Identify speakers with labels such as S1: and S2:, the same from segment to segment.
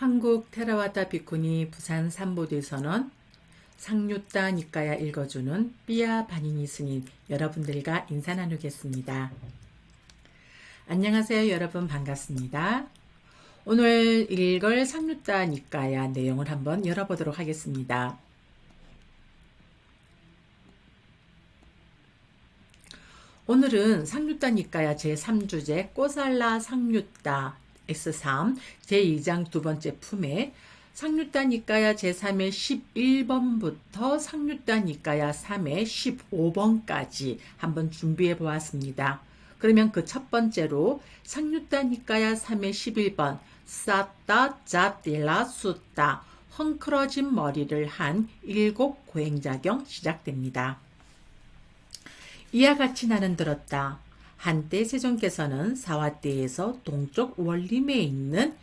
S1: 한국 테라와다 비쿠니 부산 삼보대선언 상류따 니까야 읽어주는 삐아 바니니 스님 여러분들과 인사 나누겠습니다. 안녕하세요 여러분, 반갑습니다. 오늘 읽을 상류따 니까야 내용을 한번 열어보도록 하겠습니다. 오늘은 상류따 니까야 제3주제 꼬살라 상류따 S3 제2장 두 번째 품에 상류따 니까야 제3의 11번부터 상류따 니까야 3의 15번까지 한번 준비해 보았습니다. 그러면 그 첫 번째로 상류따 니까야 3의 11번 싸따 자딜라 수따 헝클어진 머리를 한 7 고행자경 시작됩니다. 이와 같이 나는 들었다. 한때 세종께서는 사화대에서 동쪽 원림에 있는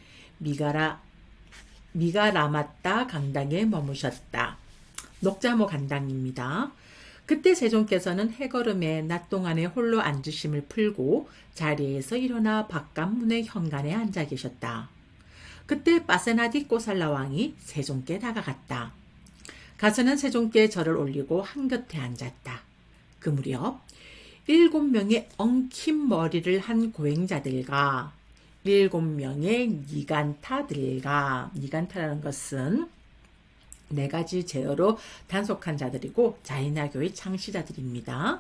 S1: 미가라마따 강당에 머무셨다. 녹자모 강당입니다. 그때 세종께서는 해걸음에 낮 동안에 홀로 앉으심을 풀고 자리에서 일어나 바깥문의 현관에 앉아 계셨다. 그때 빠세나디 꼬살라 왕이 세종께 다가갔다. 가서는 세종께 절을 올리고 한곁에 앉았다. 그 무렵 7명의 엉킨 머리를 한 고행자들과 7명의 니간타들과, 니간타라는 것은 4가지 제어로 단속한 자들이고 자이나교의 창시자들입니다.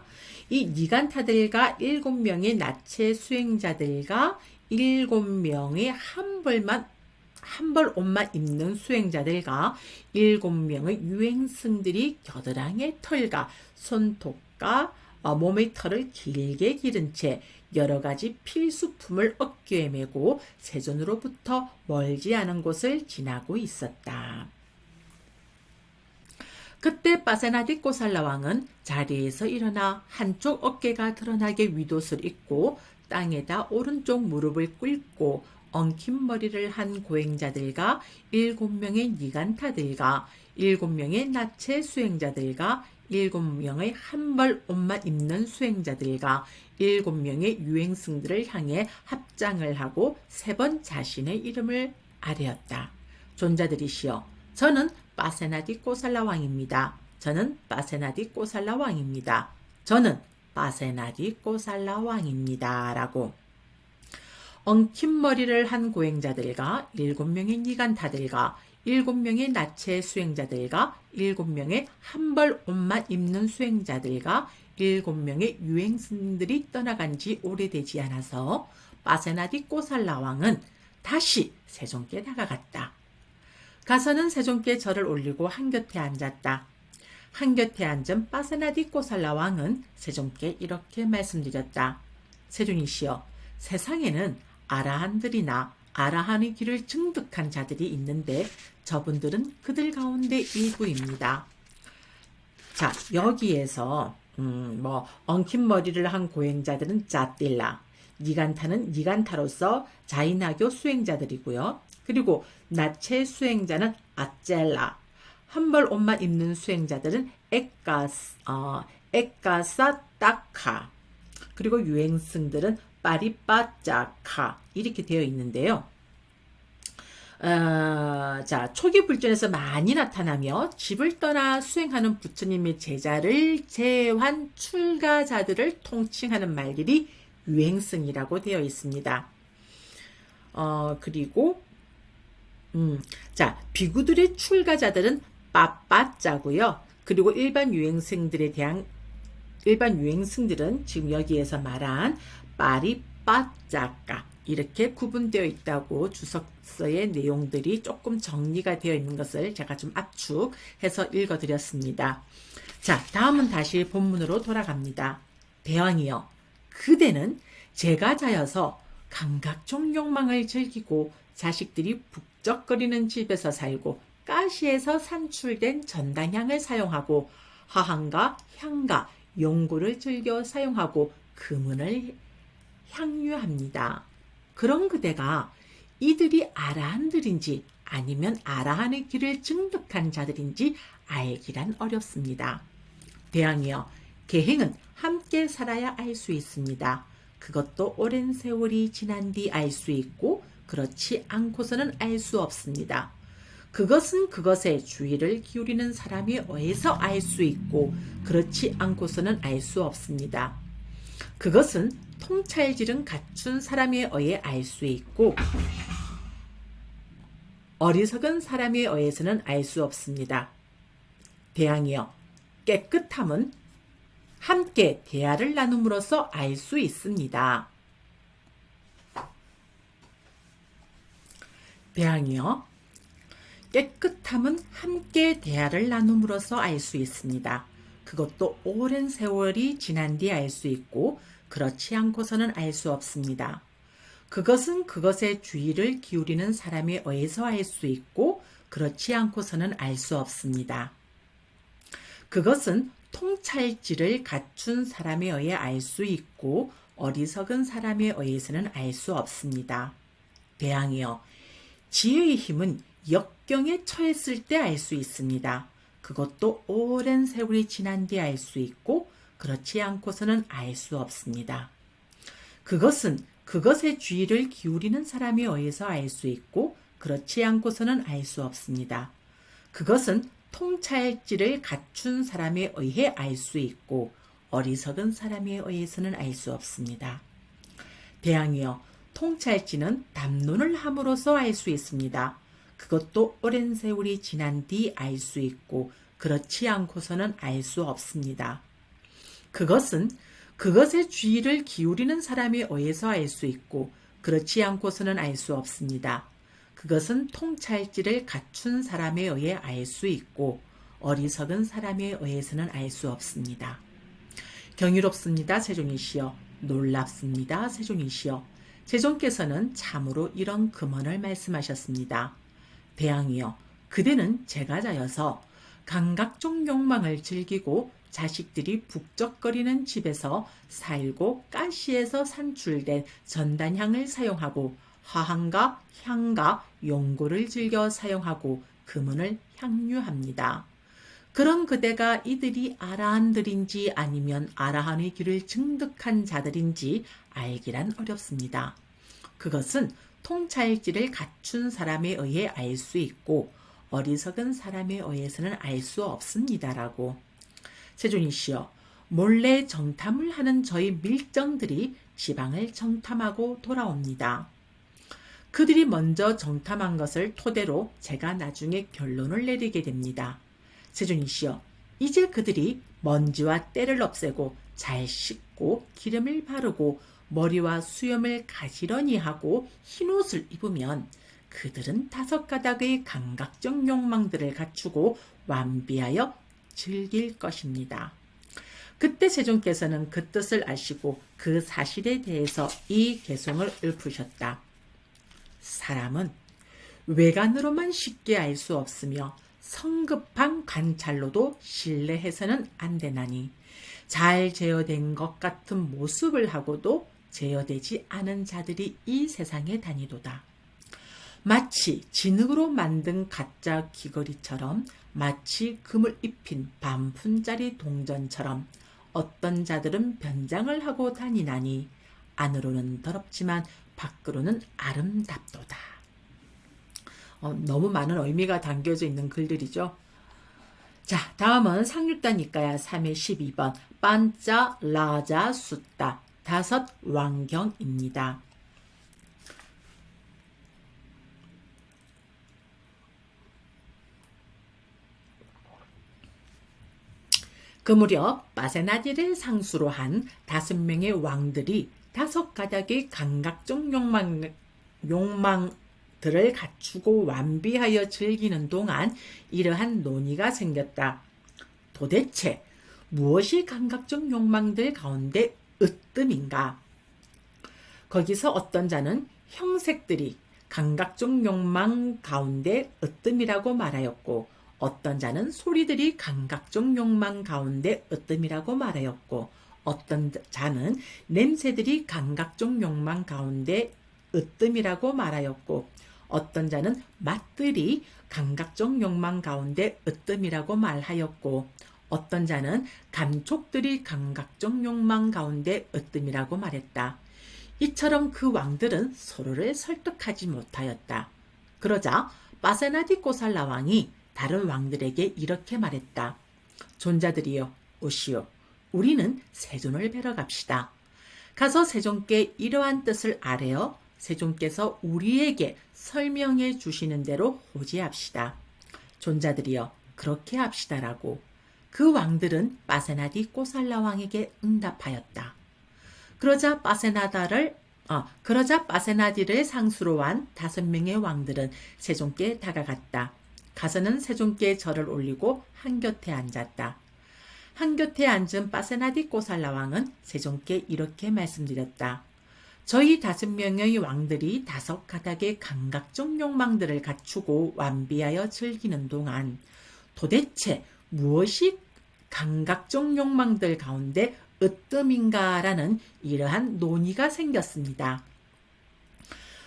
S1: 이 니간타들과 7명의 나체 수행자들과 7명의 한 벌 옷만 입는 수행자들과 7명의 유행승들이 겨드랑이의 털과 손톱과 몸의 털을 길게 기른 채 여러가지 필수품을 어깨에 메고 세존으로부터 멀지 않은 곳을 지나고 있었다. 그때 빠세나디 꼬살라 왕은 자리에서 일어나 한쪽 어깨가 드러나게 윗옷을 입고 땅에다 오른쪽 무릎을 꿇고 엉킨 머리를 한 고행자들과 7명의 니간타들과 7명의 나체 수행자들과 7명의 한벌 옷만 입는 수행자들과 7명의 유행승들을 향해 합장을 하고 3번 자신의 이름을 아뢰었다. 존자들이시여, 저는 빠세나디 꼬살라 왕입니다. 저는 빠세나디 꼬살라 왕입니다. 저는 빠세나디 꼬살라 왕입니다. 라고 엉킨 머리를 한 고행자들과 7명의 니간타들과 7명의 나체 수행자들과 7명의 한벌 옷만 입는 수행자들과 7명의 유행승들이 떠나간 지 오래되지 않아서 빠세나디 꼬살라 왕은 다시 세종께 다가갔다. 가서는 세종께 절을 올리고 한곁에 앉았다. 한곁에 앉은 빠세나디 꼬살라 왕은 세종께 이렇게 말씀드렸다. 세존이시여, 세상에는 아라한들이나 아라한의 길을 증득한 자들이 있는데 저분들은 그들 가운데 일부입니다. 자, 여기에서 엉킨 머리를 한 고행자들은 자딜라, 니간타는 니간타로서 자이나교 수행자들이고요. 그리고 나체 수행자는 아젤라, 한벌 옷만 입는 수행자들은 에까사 따카, 그리고 유행승들은 빠리빠짜카 이렇게 되어 있는데요. 자, 초기 불전에서 많이 나타나며 집을 떠나 수행하는 부처님의 제자를 제한 출가자들을 통칭하는 말들이 유행승이라고 되어 있습니다. 그리고 자, 비구들의 출가자들은 빠빠짜고요. 그리고 일반 유행승들은 지금 여기에서 말한 빠리빠짜까 이렇게 구분되어 있다고 주석서의 내용들이 조금 정리가 되어 있는 것을 제가 좀 압축해서 읽어드렸습니다. 자, 다음은 다시 본문으로 돌아갑니다. 대왕이여, 그대는 제가자여서 감각종 욕망을 즐기고 자식들이 북적거리는 집에서 살고 가시에서 산출된 전당향을 사용하고 화향과 향과 용구를 즐겨 사용하고 금은을 향유합니다. 그런 그대가 이들이 아라한들인지 아니면 아라한의 길을 증득한 자들인지 알기란 어렵습니다. 대왕이여, 계행은 함께 살아야 알 수 있습니다. 그것도 오랜 세월이 지난 뒤 알 수 있고 그렇지 않고서는 알 수 없습니다. 그것은 그것에 주의를 기울이는 사람에 의해서 알 수 있고 그렇지 않고서는 알 수 없습니다. 그것은 통찰질은 갖춘 사람에 의해 알 수 있고 어리석은 사람에 의해서는 알 수 없습니다. 대항이여, 깨끗함은 함께 대화를 나눔으로써 알 수 있습니다. 대항이여, 깨끗함은 함께 대화를 나눔으로써 알 수 있습니다. 그것도 오랜 세월이 지난 뒤에 알 수 있고 그렇지 않고서는 알 수 없습니다. 그것은 그것에 주의를 기울이는 사람에 의해서 알 수 있고 그렇지 않고서는 알 수 없습니다. 그것은 통찰지를 갖춘 사람에 의해 알 수 있고 어리석은 사람에 의해서는 알 수 없습니다. 대항이여, 지혜의 힘은 역경에 처했을 때 알 수 있습니다. 그것도 오랜 세월이 지난 뒤에 알 수 있고 그렇지 않고서는 알 수 없습니다. 그것은 그것의 주의를 기울이는 사람에 의해서 알 수 있고 그렇지 않고서는 알 수 없습니다. 그것은 통찰지를 갖춘 사람에 의해 알 수 있고 어리석은 사람에 의해서는 알 수 없습니다. 대항이여, 통찰지는 담론을 함으로써 알 수 있습니다. 그것도 오랜 세월이 지난 뒤 알 수 있고 그렇지 않고서는 알 수 없습니다. 그것은 그것의 주의를 기울이는 사람에 의해서 알 수 있고 그렇지 않고서는 알 수 없습니다. 그것은 통찰지를 갖춘 사람에 의해 알 수 있고 어리석은 사람에 의해서는 알 수 없습니다. 경이롭습니다, 세존이시여. 놀랍습니다, 세존이시여. 세존께서는 참으로 이런 금언을 말씀하셨습니다. 대항이여, 그대는 제가자여서 감각적 욕망을 즐기고 자식들이 북적거리는 집에서 살고 가시에서 산출된 전단향을 사용하고 화합과 향과 용고를 즐겨 사용하고 금은을 향유합니다. 그런 그대가 이들이 아라한들인지 아니면 아라한의 길을 증득한 자들인지 알기란 어렵습니다. 그것은 통찰지를 갖춘 사람에 의해 알 수 있고 어리석은 사람에 의해서는 알 수 없습니다라고. 세존이시여, 몰래 정탐을 하는 저희 밀정들이 지방을 정탐하고 돌아옵니다. 그들이 먼저 정탐한 것을 토대로 제가 나중에 결론을 내리게 됩니다. 세존이시여, 이제 그들이 먼지와 때를 없애고 잘 씻고 기름을 바르고 머리와 수염을 가지런히 하고 흰옷을 입으면 그들은 5가닥의 감각적 욕망들을 갖추고 완비하여 즐길 것입니다. 그때 세존께서는 그 뜻을 아시고 그 사실에 대해서 이 개송을 읊으셨다. 사람은 외관으로만 쉽게 알 수 없으며 성급한 관찰로도 신뢰해서는 안 되나니 잘 제어된 것 같은 모습을 하고도 제어되지 않은 자들이 이 세상에 다니도다. 마치 진흙으로 만든 가짜 귀걸이처럼 마치 금을 입힌 반푼짜리 동전처럼 어떤 자들은 변장을 하고 다니나니 안으로는 더럽지만 밖으로는 아름답도다. 너무 많은 의미가 담겨져 있는 글들이죠. 자, 다음은 상류단 니까야 3회 12번 반짜 라자 숫다 5 왕경입니다. 그 무렵 바세나디를 상수로 한 5명의 왕들이 5가닥의 감각적 욕망들을 갖추고 완비하여 즐기는 동안 이러한 논의가 생겼다. 도대체 무엇이 감각적 욕망들 가운데 으뜸인가? 거기서 어떤 자는 형색들이 감각적 욕망 가운데 으뜸이라고 말하였고 어떤 자는 소리들이 감각적 욕망 가운데 으뜸이라고 말하였고 어떤 자는 냄새들이 감각적 욕망 가운데 으뜸이라고 말하였고 어떤 자는 맛들이 감각적 욕망 가운데 으뜸이라고 말하였고 어떤 자는 감촉들이 감각적 욕망 가운데 으뜸이라고 말했다. 이처럼 그 왕들은 서로를 설득하지 못하였다. 그러자 빠세나디 꼬살라 왕이 다른 왕들에게 이렇게 말했다. 존자들이여, 오시오. 우리는 세존을 뵈러 갑시다. 가서 세존께 이러한 뜻을 아뢰어 세존께서 우리에게 설명해 주시는 대로 호지합시다. 존자들이여, 그렇게 합시다라고. 그 왕들은 빠세나디 꼬살라 왕에게 응답하였다. 그러자 빠세나디를 상수로 한 5명의 왕들은 세존께 다가갔다. 가서는 세존께 절을 올리고 한곁에 앉았다. 한곁에 앉은 빠세나디 꼬살라 왕은 세존께 이렇게 말씀드렸다. 저희 5명의 왕들이 5가닥의 감각적 욕망들을 갖추고 완비하여 즐기는 동안 도대체 무엇이 감각적 욕망들 가운데 으뜸인가라는 이러한 논의가 생겼습니다.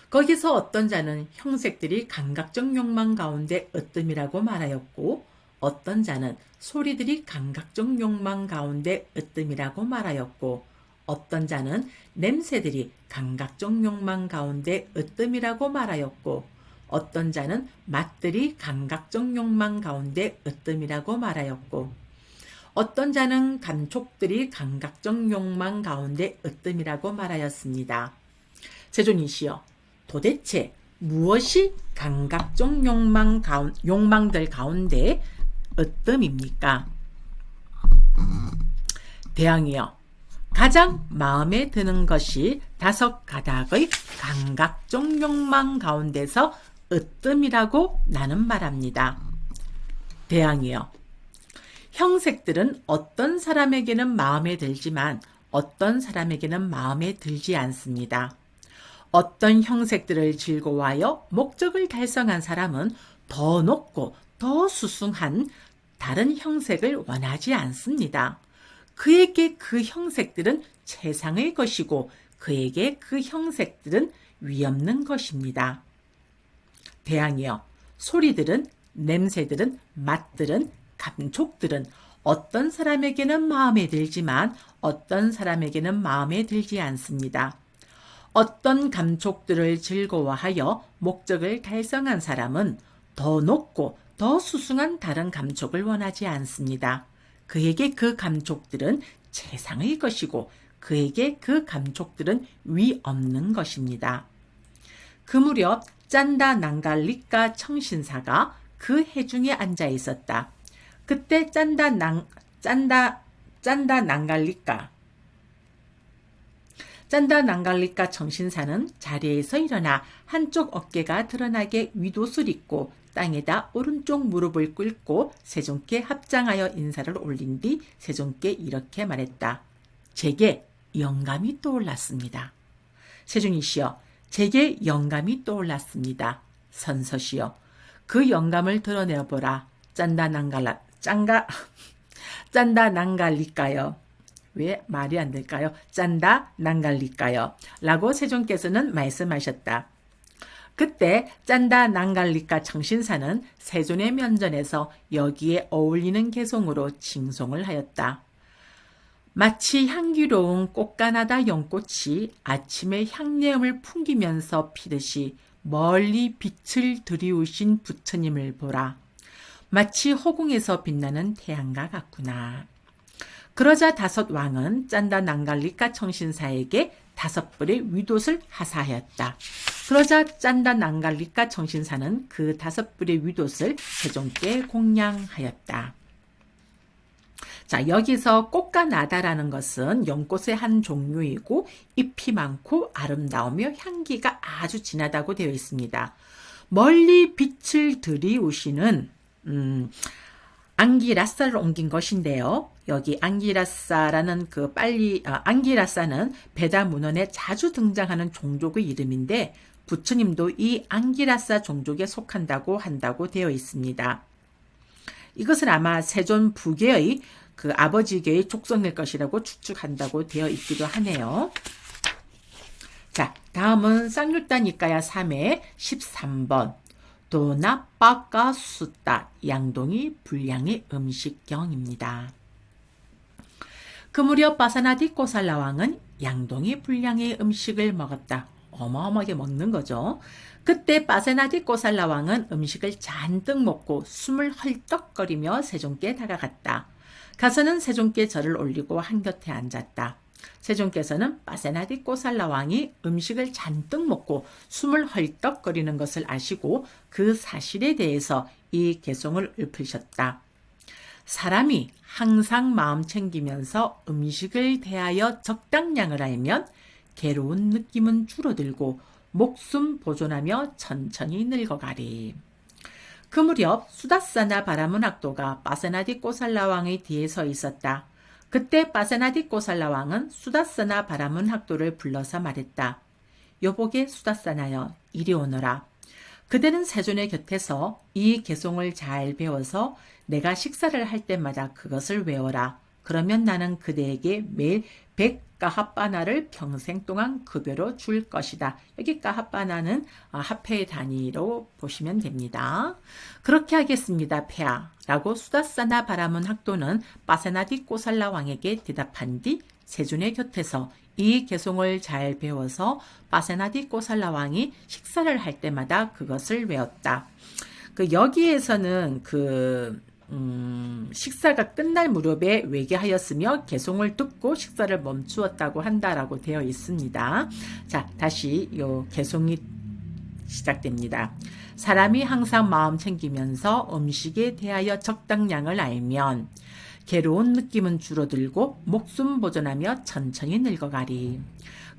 S1: 거기서 어떤 자는 형색들이 감각적 욕망 가운데 으뜸이라고 말하였고, 어떤 자는 소리들이 감각적 욕망 가운데 으뜸이라고 말하였고, 어떤 자는 냄새들이 감각적 욕망 가운데 으뜸이라고 말하였고, 어떤 자는 맛들이 감각적 욕망 가운데 으뜸이라고 말하였고, 어떤 자는 감촉들이 감각적 욕망 가운데 으뜸이라고 말하였습니다. 세존이시여, 도대체 무엇이 감각적 욕망들 가운데 으뜸입니까? 대왕이여, 가장 마음에 드는 것이 5가닥의 감각적 욕망 가운데서 으뜸이라고 나는 말합니다. 대왕이여, 형색들은 어떤 사람에게는 마음에 들지만 어떤 사람에게는 마음에 들지 않습니다. 어떤 형색들을 즐거워하여 목적을 달성한 사람은 더 높고 더 수승한 다른 형색을 원하지 않습니다. 그에게 그 형색들은 최상의 것이고 그에게 그 형색들은 위없는 것입니다. 대왕이여, 소리들은, 냄새들은, 맛들은, 감촉들은 어떤 사람에게는 마음에 들지만 어떤 사람에게는 마음에 들지 않습니다. 어떤 감촉들을 즐거워하여 목적을 달성한 사람은 더 높고 더 수승한 다른 감촉을 원하지 않습니다. 그에게 그 감촉들은 최상의 것이고 그에게 그 감촉들은 위 없는 것입니다. 그 무렵 짠다 난갈리까 청신사가 그 해중에 앉아 있었다. 그때 짠다 난갈리까 정신사는 자리에서 일어나 한쪽 어깨가 드러나게 윗옷을 입고 땅에다 오른쪽 무릎을 꿇고 세존께 합장하여 인사를 올린 뒤 세존께 이렇게 말했다. 제게 영감이 떠올랐습니다. 세존이시여, 제게 영감이 떠올랐습니다. 선서시여, 그 영감을 드러내보라. 짠다 난갈리까요? 왜 말이 안 될까요? 짠다 난갈리까요? 라고 세존께서는 말씀하셨다. 그때 짠다 난갈리까 청신사는 세존의 면전에서 여기에 어울리는 개송으로 칭송을 하였다. 마치 향기로운 꽃가나다 연꽃이 아침에 향내음을 풍기면서 피듯이 멀리 빛을 들이우신 부처님을 보라. 마치 허공에서 빛나는 태양과 같구나. 그러자 5 왕은 짠다 난갈리까 청신사에게 5벌의 윗옷을 하사하였다. 그러자 짠다 난갈리까 청신사는 그 5벌의 윗옷을 세존께 공양하였다. 자, 여기서 꽃과 나다라는 것은 연꽃의 한 종류이고 잎이 많고 아름다우며 향기가 아주 진하다고 되어 있습니다. 멀리 빛을 들이우시는 앙기라사를 옮긴 것인데요. 여기 앙기라사라는 앙기라사는 베다 문헌에 자주 등장하는 종족의 이름인데 부처님도 이 앙기라사 종족에 속한다고 되어 있습니다. 이것은 아마 세존 부계의 그 아버지계의 족속일 것이라고 추측한다고 되어 있기도 하네요. 자, 다음은 쌍률단 니까야 3회 13번. 도나빠까 수따 양동이 불량의 음식경입니다. 그 무렵 바사나디 꼬살라 왕은 양동이 분량의 음식을 먹었다. 어마어마하게 먹는 거죠. 그때 바세나디 꼬살라 왕은 음식을 잔뜩 먹고 숨을 헐떡거리며 세종께 다가갔다. 가서는 세종께 절을 올리고 한곁에 앉았다. 세종께서는 바세나디 꼬살라 왕이 음식을 잔뜩 먹고 숨을 헐떡거리는 것을 아시고 그 사실에 대해서 이 개송을 읊으셨다. 사람이 항상 마음 챙기면서 음식을 대하여 적당량을 알면 괴로운 느낌은 줄어들고 목숨 보존하며 천천히 늙어가리. 그 무렵 수다사나 바라문 학도가 바세나디 꼬살라 왕의 뒤에 서 있었다. 그때 바세나디 꼬살라 왕은 수다사나 바라문 학도를 불러서 말했다. 여보게 수다사나여, 이리 오너라. 그대는 세존의 곁에서 이 개송을 잘 배워서 내가 식사를 할 때마다 그것을 외워라. 그러면 나는 그대에게 매일 100까핫바나를 평생 동안 급여로 줄 것이다. 여기 까핫바나는 화폐의 단위로 보시면 됩니다. 그렇게 하겠습니다, 폐하. 라고 수다사나 바라문 학도는 바세나디 꼬살라 왕에게 대답한 뒤 세존의 곁에서 이 개송을 잘 배워서 바세나디 꼬살라 왕이 식사를 할 때마다 그것을 외웠다. 여기에서는 식사가 끝날 무렵에 외계하였으며 개송을 듣고 식사를 멈추었다고 한다라고 되어 있습니다. 자, 다시 요 개송이 시작됩니다. 사람이 항상 마음 챙기면서 음식에 대하여 적당량을 알면 괴로운 느낌은 줄어들고 목숨 보존하며 천천히 훗가리.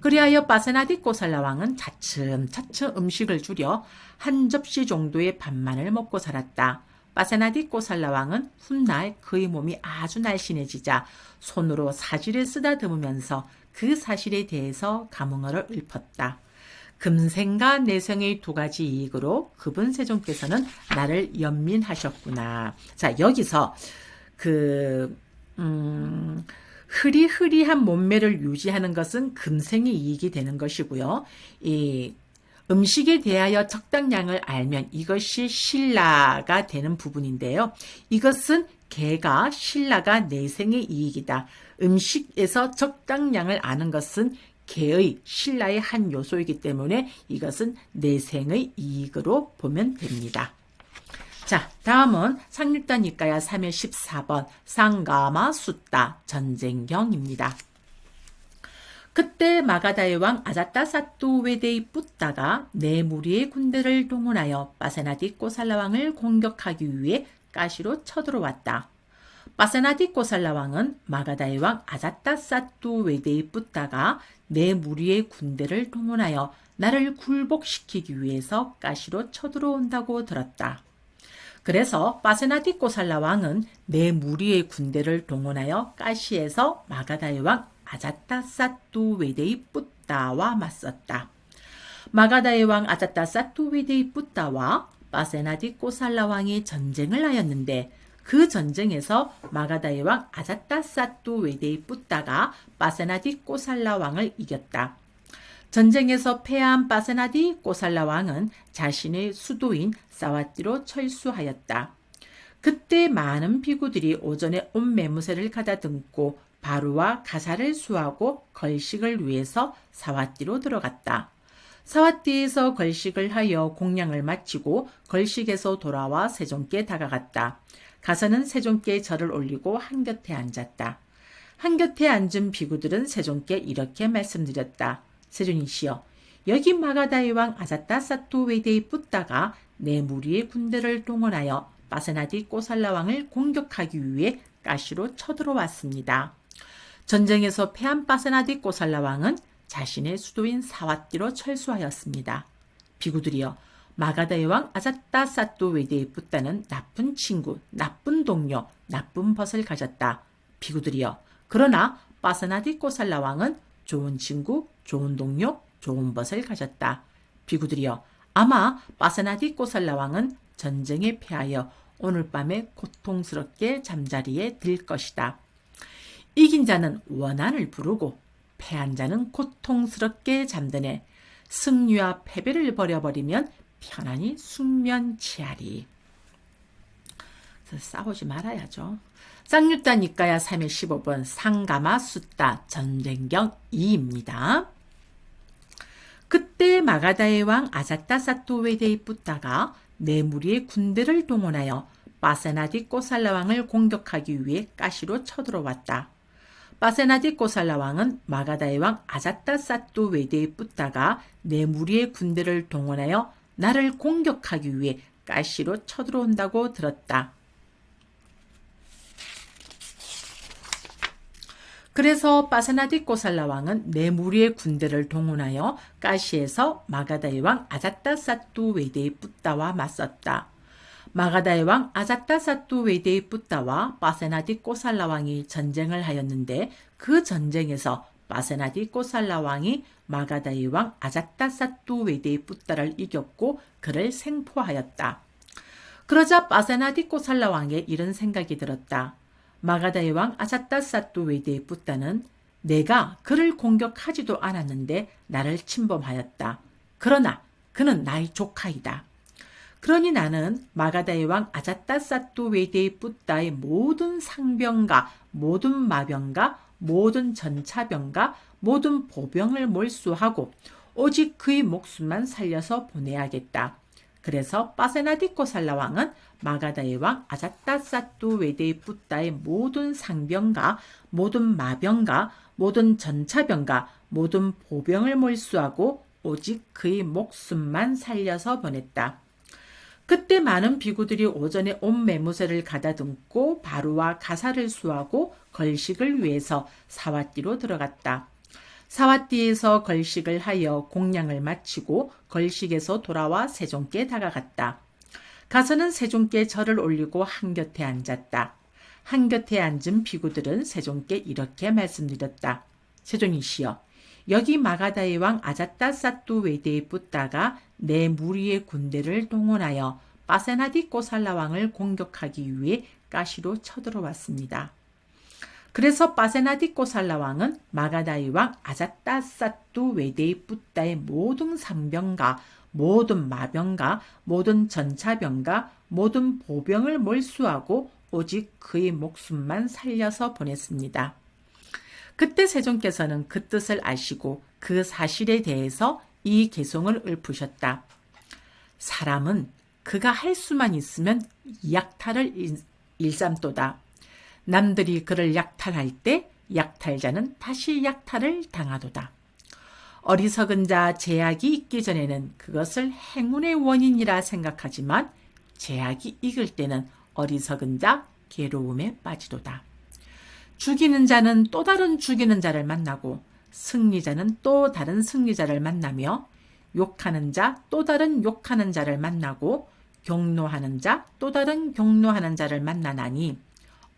S1: 그리하여 바세나디 꼬살라 왕은 차츰차츰 음식을 줄여 한 접시 정도의 밥만을 먹고 살았다. 바세나디 꼬살라 왕은 훗날 그의 몸이 아주 날씬해지자 손으로 사지를 쓰다듬으면서 그 사실에 대해서 감흥어를 읊었다. 금생과 내생의 두 가지 이익으로 급은 세종께서는 나를 연민하셨구나. 자, 여기서 흐리흐리한 몸매를 유지하는 것은 금생의 이익이 되는 것이고요. 이 음식에 대하여 적당량을 알면 이것이 신라가 되는 부분인데요. 이것은 개가 신라가 내생의 이익이다. 음식에서 적당량을 아는 것은 개의 신라의 한 요소이기 때문에 이것은 내생의 이익으로 보면 됩니다. 자, 다음은 상륙단 이과야 3회 14번 상가마 숫다 전쟁경입니다. 그때 마가다의 왕 아자타사뚜 외대의 붓다가 네 무리의 군대를 동원하여 바세나디 꼬살라 왕을 공격하기 위해 가시로 쳐들어왔다. 바세나디 꼬살라 왕은 마가다의 왕 아자타사뚜 외대의 붓다가 네 무리의 군대를 동원하여 나를 굴복시키기 위해서 가시로 쳐들어온다고 들었다. 그래서 바세나디 꼬살라 왕은 네 무리의 군대를 동원하여 가시에서 마가다의 왕 아자타사뚜 외대의 붓다와 맞섰다. 마가다의 왕 아자타사뚜 외대의 붓다와 바세나디 꼬살라 왕이 전쟁을 하였는데 그 전쟁에서 마가다의 왕 아자타사뚜 외대의 붓다가 바세나디 꼬살라 왕을 이겼다. 전쟁에서 패한 바세나디 꼬살라 왕은 자신의 수도인 사와띠로 철수하였다. 그때 많은 비구들이 오전에 온 매무새를 가다듬고 바루와 가사를 수하고 걸식을 위해서 사와띠로 들어갔다. 사와띠에서 걸식을 하여 공양을 마치고 걸식에서 돌아와 세종께 다가갔다. 가서는 세종께 절을 올리고 한곁에 앉았다. 한곁에 앉은 비구들은 세종께 이렇게 말씀드렸다. 세존이시여, 여기 마가다의 왕 아자타사뚜 외대의 붓다가 네 무리의 군대를 동원하여 바세나디 꼬살라 왕을 공격하기 위해 가시로 쳐들어왔습니다. 전쟁에서 패한 바세나디 꼬살라 왕은 자신의 수도인 사와띠로 철수하였습니다. 비구들이여, 마가다의 왕 아자타사뚜 외대의 붓다는 나쁜 친구, 나쁜 동료, 나쁜 벗을 가졌다. 비구들이여, 그러나 바세나디 꼬살라 왕은 좋은 친구, 좋은 동료, 좋은 벗을 가졌다. 비구들이여, 아마 바세나디 꼬살라 왕은 전쟁에 패하여 오늘 밤에 고통스럽게 잠자리에 들 것이다. 이긴 자는 원한을 부르고 패한 자는 고통스럽게 잠드네. 승리와 패배를 버려버리면 편안히 숙면 취하리. 싸우지 말아야죠. 쌍유따 니까야 3의 15번 상가마 숫다 전쟁경 2입니다. 그때 마가다의 왕 아자타사토웨데이 붓다가 네무리의 군대를 동원하여 바세나디 꼬살라 왕을 공격하기 위해 가시로 쳐들어왔다. 바세나디 꼬살라 왕은 마가다의 왕 아자타사토웨데이 붓다가 네무리의 군대를 동원하여 나를 공격하기 위해 가시로 쳐들어온다고 들었다. 그래서 바세나디 꼬살라 왕은 네무리의 군대를 동원하여 가시에서 마가다의 왕 아자타사토웨데이 붓다와 맞섰다. 마가다의 왕 아자타사토웨데이 붓다와 바세나디 꼬살라 왕이 전쟁을 하였는데 그 전쟁에서 바세나디 꼬살라 왕이 마가다의 왕 아자타사토웨데이 붓다를 이겼고 그를 생포하였다. 그러자 바세나디 꼬살라 왕에 이런 생각이 들었다. 마가다의 왕 아자타사토웨데이 붓다는 내가 그를 공격하지도 않았는데 나를 침범하였다. 그러나 그는 나의 조카이다. 그러니 나는 마가다의 왕 아자타사토웨데이 붓다의 모든 상병과 모든 마병과 모든 전차병과 모든 보병을 몰수하고 오직 그의 목숨만 살려서 보내야겠다. 그래서 바세나디 꼬살라 왕은 마가다의 왕 아자타사토웨데이 붓다의 모든 상병과 모든 마병과 모든 전차병과 모든 보병을 몰수하고 오직 그의 목숨만 살려서 보냈다. 그때 많은 비구들이 오전에 온 매무새를 가다듬고 바루와 가사를 수하고 걸식을 위해서 사와띠로 들어갔다. 사와띠에서 걸식을 하여 공양을 마치고 걸식에서 돌아와 세종께 다가갔다. 가서는 세종께 절을 올리고 한곁에 앉았다. 한곁에 앉은 비구들은 세종께 이렇게 말씀드렸다. 세종이시여, 여기 마가다의 왕 아자타사토웨데이 붓다가 내 무리의 군대를 동원하여 바세나디 꼬살라 왕을 공격하기 위해 가시로 쳐들어왔습니다. 그래서 바세나디 꼬살라 왕은 마가다의 왕 아자타사토웨데이 붓다의 모든 상병과 모든 마병과 모든 전차병과 모든 보병을 몰수하고 오직 그의 목숨만 살려서 보냈습니다. 그때 세종께서는 그 뜻을 아시고 그 사실에 대해서 이 개송을 읊으셨다. 사람은 그가 할 수만 있으면 약탈을 일삼도다. 남들이 그를 약탈할 때 약탈자는 다시 약탈을 당하도다. 어리석은 자 제약이 있기 전에는 그것을 행운의 원인이라 생각하지만 제약이 이길 때는 어리석은 자 괴로움에 빠지도다. 죽이는 자는 또 다른 죽이는 자를 만나고 승리자는 또 다른 승리자를 만나며 욕하는 자 또 다른 욕하는 자를 만나고 경노하는 자 또 다른 경노하는 자를 만나나니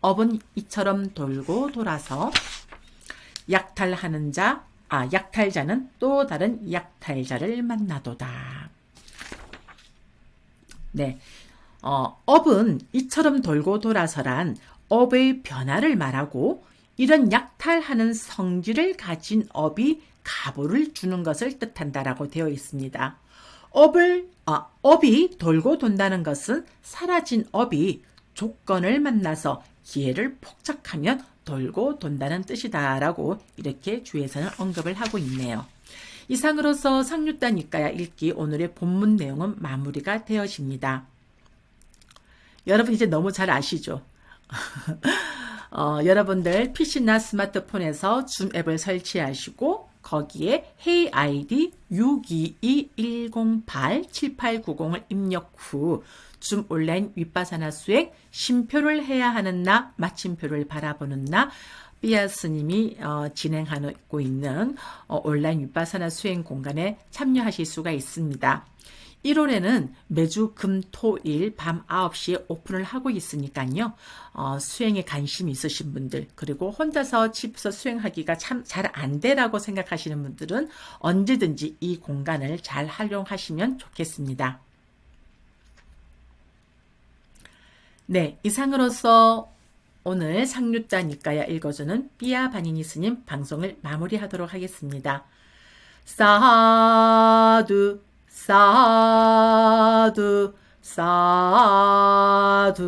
S1: 업은 이처럼 돌고 돌아서 약탈자는 또 다른 약탈자를 만나도다. 네, 업은 이처럼 돌고 돌아서란 업의 변화를 말하고 이런 약탈하는 성질을 가진 업이 가보를 주는 것을 뜻한다라고 되어 있습니다. 업이 돌고 돈다는 것은 사라진 업이 조건을 만나서 기회를 포착하면 돌고 돈다는 뜻이다라고 이렇게 주에서는 언급을 하고 있네요. 이상으로서 상류따 니까야 읽기 오늘의 본문 내용은 마무리가 되어집니다. 여러분 이제 너무 잘 아시죠? 여러분들 PC나 스마트폰에서 줌 앱을 설치하시고 거기에 Hey ID 622-108-7890을 입력 후 줌 온라인 윗바사나 수행 심표를 해야 하는 나 마침표를 바라보는 나 삐아 스님이 진행하고 있는 온라인 윗바사나 수행 공간에 참여하실 수가 있습니다. 1월에는 매주 금, 토, 일 밤 9시에 오픈을 하고 있으니까요. 수행에 관심이 있으신 분들 그리고 혼자서 집에서 수행하기가 참 잘 안 되라고 생각하시는 분들은 언제든지 이 공간을 잘 활용하시면 좋겠습니다. 네, 이상으로서 오늘 상류자 니까야 읽어주는 삐아 바니니 스님 방송을 마무리하도록 하겠습니다. 사두 사두 사두